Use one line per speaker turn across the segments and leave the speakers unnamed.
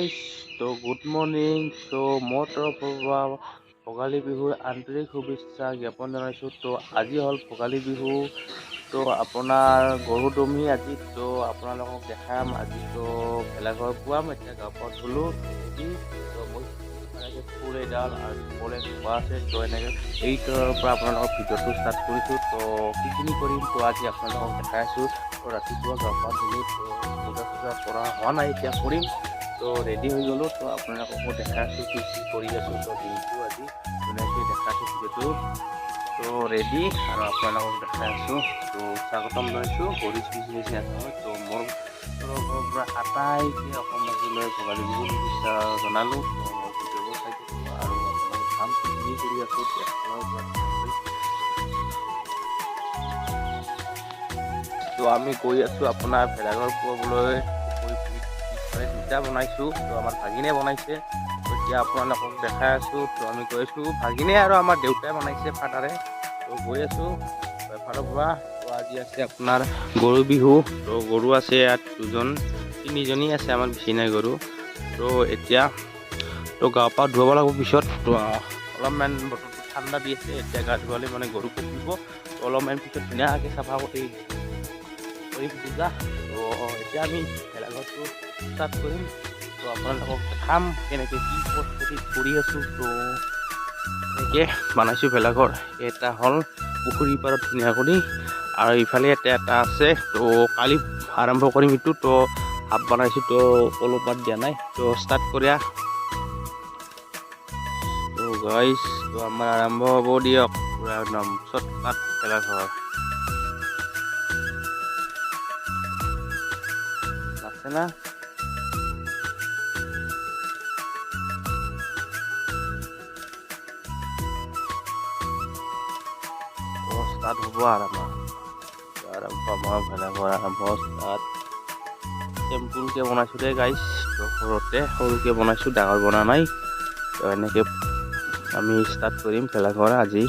Guys তো good morning. মোৰ তৰফৰ পৰা ভোগালী বিহুৰ আন্তৰিক শুভেচ্ছা জ্ঞাপন জনাইছোঁ। আজি হ'ল ভোগালী বিহু। আপোনাৰ গৰু দমি আজি আপোনালোকক দেখাম। আজি ভেলাঘৰ পুৱাম। এতিয়া গা পা ধুলোঁ মই এনেকৈ ফুল এডাল আৰু ফুল খোৱা আছে। এনেকৈ এইটোৰ পৰা আপোনালোকৰ ভিডিঅ'টো ষ্টাৰ্ট কৰিছোঁ। সেইখিনি কৰিম। আজি আপোনালোকক দেখাই আছোঁ। ৰাতিপুৱা গা পা ধুলোঁ। পূজা কৰা হোৱা নাই, এতিয়া কৰিম। ৰেডি হৈ গ'লোঁ। আপোনালোককো দেখাই আছোঁ কি কৰি আছোঁ। দিনটো আজি ধুনীয়াকৈ দেখাইছোঁ ভিডিঅ'টো। ৰেডি আৰু আপোনালোকক দেখাই আছোঁ। স্বাগতম জনাইছোঁ গৰিছ বিজনেছ আছে। মোৰ তৰফৰ পৰা আটাইকে অসমবাসীলৈ ভোগালী বিহুৰ শুভেচ্ছা জনালোঁ। ভিডিঅ'বোৰ চাই থাকিব আৰু আপোনালোকে কাম কি কৰি আছোঁ আমি গৈ আছোঁ আপোনাৰ ভেলাঘৰ পুৱাবলৈ। দুটা বনাইছোঁ। আমাৰ ভাগিনে বনাইছে। এতিয়া আপোনালোকক দেখাই আছোঁ। আমি গৈ আছোঁ। ভাগিনে আৰু আমাৰ দেউতাই বনাইছে ফাদাৰে। গৈ আছোঁ এফালৰ পৰা। আজি আছে আপোনাৰ গৰু বিহু। গৰু আছে ইয়াত তিনিজনী আছে আমাৰ, বেছি নাই গৰু। এতিয়া গা পা ধুৱাব লাগিব পিছত। অলপমান বতৰটো ঠাণ্ডা দি আছে। এতিয়া গা ধুৱালে মানে গৰু পুহিব। অলপমান পিছত ধুনীয়াকৈ চাফা কৰি পূজা। এতিয়া আমি ভেলাঘৰটো ষ্টাৰ্ট কৰিম। আপোনালোকক দেখাম কেনেকৈ কি প্ৰস্তুতি কৰি আছোঁ। এনেকৈ বনাইছোঁ ভেলাঘৰ। এটা হ'ল পুখুৰীৰ পাৰত ধুনীয়া কৰি, আৰু ইফালে এটা আছে। কালি আৰম্ভ কৰিম এইটো। হাফ বনাইছোঁ। কলপাত দিয়া নাই। ষ্টাৰ্ট কৰা। গাইজ আমাৰ আৰম্ভ হ'ব দিয়ক। পুৰা একদম চটকাট ভেলাঘৰ আছে না। ষ্টাৰ্ট হ'ব আৰু আমাৰ ভেলাঘৰ আৰম্ভ ষ্টাৰ্ট। চিম্পুলকৈ বনাইছোঁ দে গাইজ। ঘৰতে সৰুকৈ বনাইছোঁ, ডাঙৰ বনা নাই। এনেকৈ আমি ষ্টাৰ্ট কৰিম ভেলাঘৰ আজি।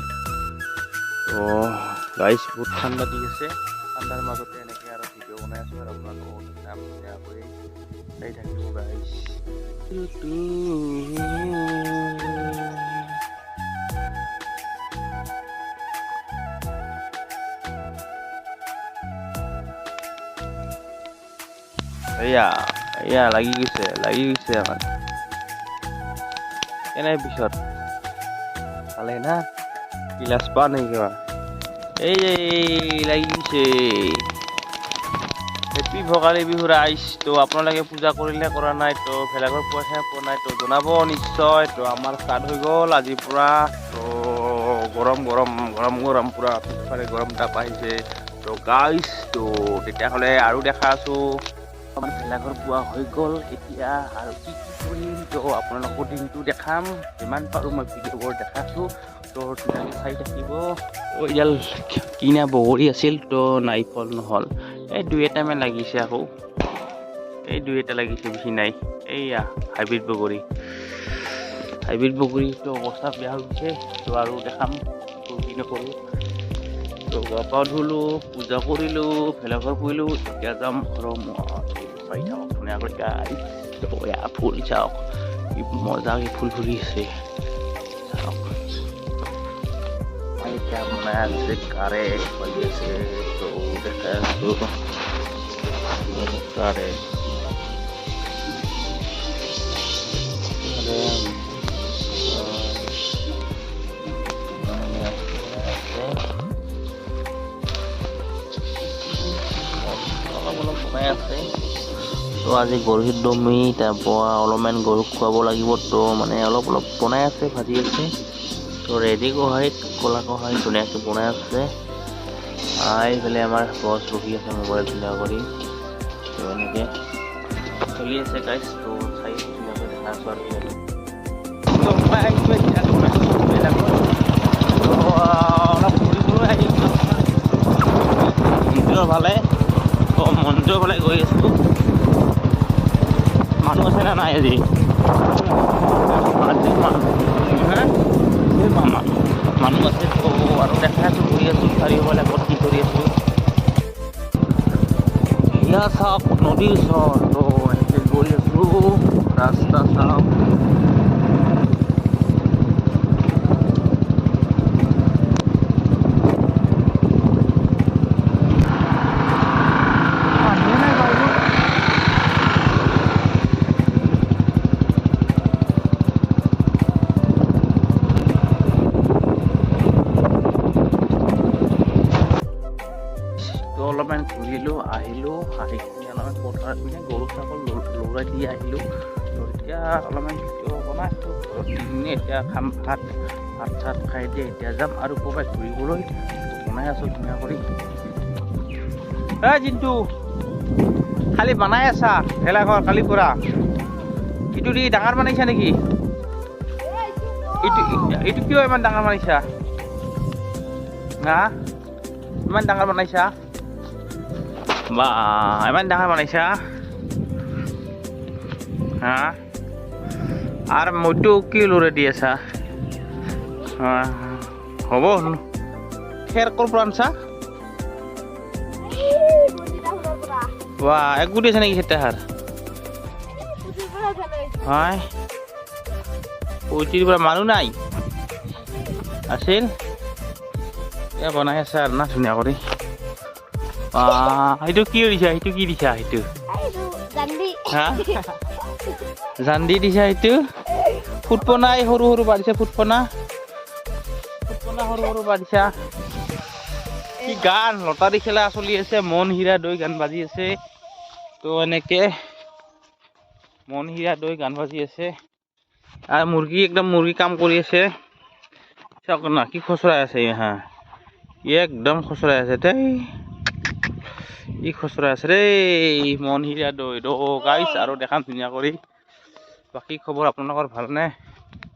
গাইজ বহুত ঠাণ্ডা দি আছে। ঠাণ্ডাৰ মাজতে এনেকৈ আৰু ভিডিঅ' বনাই আছোঁ আৰু আপোনালোকক কাম ধুনীয়াকৈ চাই থাকিব গাইজ। এয়া লাগি গৈছে আমাৰ। কেনে পিছত ভালে না? গিলাচ পা নেকি কিবা? লাগি গৈছে। হেপী ভোগালী বিহু ৰাইজ। আপোনালোকে পূজা কৰিলে কৰা নাই, ভেলাঘৰ পোৱা নাই জনাব নিশ্চয়। আমাৰ ষ্টাৰ্ট হৈ গ'ল আজিৰ পৰা। গৰম পুৰা পিছফালে গৰম তাপ আহিছে। গাইজ তেতিয়াহ'লে আৰু দেখা আছোঁ। আমাৰ ভেলাঘৰ পোৱা হৈ গ'ল। এতিয়া আৰু কি কৰিম আপোনালোকৰ দিনটো দেখাম। যিমান পাৰোঁ মই ভিডিঅ'বোৰ দেখাছোঁ। ধুনীয়াকৈ চাই থাকিব। এডাল কিনা বগৰী আছিল, নাই ফল নহ'ল। এই দুই এটামান লাগিছে আকৌ। এই দুই এটা লাগিছে, বেছি নাই। এইয়া হাইব্ৰিড বগৰী অৱস্থা বেয়া হৈছে। আৰু দেখাম কি নকৰোঁ। গা পা ধুলোঁ, পূজা কৰিলোঁ, ভেলাঘৰ পুহিলোঁ। এতিয়া যাম ঘৰৰ চাই থাকক ধুনীয়াকৈ গাইজ। ফুল চাওক কি মজাকৈ ফুল ফুলি আছে। চাওক এতিয়া বনাই আছে, কাৰেক বাজি আছে। দেখাই আছোঁ কাৰেক। অলপ বনাই আছে। আজি গৰুৰ দমি, তাৰপৰা অলপমান গৰুক খুৱাব লাগিব। মানে অলপ বনাই আছে, ভাজি আছে। ৰেডি ক'লা কহাই ধুনীয়াকৈ বনাই আছে। এইফালে আমাৰ বছ বহি আছে মোবাইল ধুনীয়া কৰি। এনেকৈ চলি আছে গাইজ। চাই ধুনীয়াকৈ দেখা আছোঁ আৰু অলপ ফুৰিবলৈ আহিছোঁ মন্দিৰৰ ফালে। মন্দিৰৰ ফালে গৈ আছোঁ। মানুহ আছে না নাই আজি? মানুহ আছে। আৰু দেখাই আছোঁ, কৰি আছোঁ চাৰিওফালে ক'ত কি কৰি আছোঁ। এয়া চাওক নদীৰ ওচৰত। এনেকৈ গৈ আছো ৰাস্তা চাওক অলপমান ঘূৰিলোঁ আহিলোঁ আহি কিনে অলপমান পথাৰত পিনে গৰু ছাগল লৰাই দি আহিলোঁ তো এতিয়া অলপমান ভিডিঅ' বনাইছোঁ ঘৰত দি কিনে এতিয়া খাম ভাত চাত খাই দিয়ে এতিয়া যাম আৰু ক'ৰবাত ঘূৰিবলৈ বনাই আছোঁ ধুনীয়া কৰি জিন্তু খালি বনাই আছা ভেলাঘৰ কালিৰ পৰা এইটো দি ডাঙৰ বনাইছা নেকি এইটো কিয় ইমান ডাঙৰ বনাইছা ইমান ডাঙৰ বনাইছা বা ইমান ডাঙৰ বনাইছা আৰু মইতো কি লৰাই দি আছা হ'ব খেৰ ক'ৰ পৰা আনছা বা এক গুটি আছে নেকি খেতাহাৰ হয় পঁয়ত্ৰিছৰ পৰা মানুহ নাই আছিল এয়া বনাই আছে আৰু না ধুনীয়া কৰি সেইটো কি দিছা সেইটো কি দিছা সেইটো জান্দি দিছা সেইটো ফুটপনাই সৰু সৰু বাঢ়িছে ফুটপনা সৰু সৰু বাঢ়িছা কি গান লটাৰী খেলা চলি আছে মন হীৰা দৈ গান বাজি আছে তো এনেকে মন হীৰা দৈ গান বাজি আছে আৰু মুৰ্গী একদম মুৰ্গী কাম কৰি আছে চাওক না কি খচৰাই আছে একদম খচৰাই আছে দেই ই খচৰাই আছে দেই মন হীৰা দৈ গাইছ আৰু দেখাম ধুনীয়া কৰি বাকী খবৰ আপোনালোকৰ ভালনে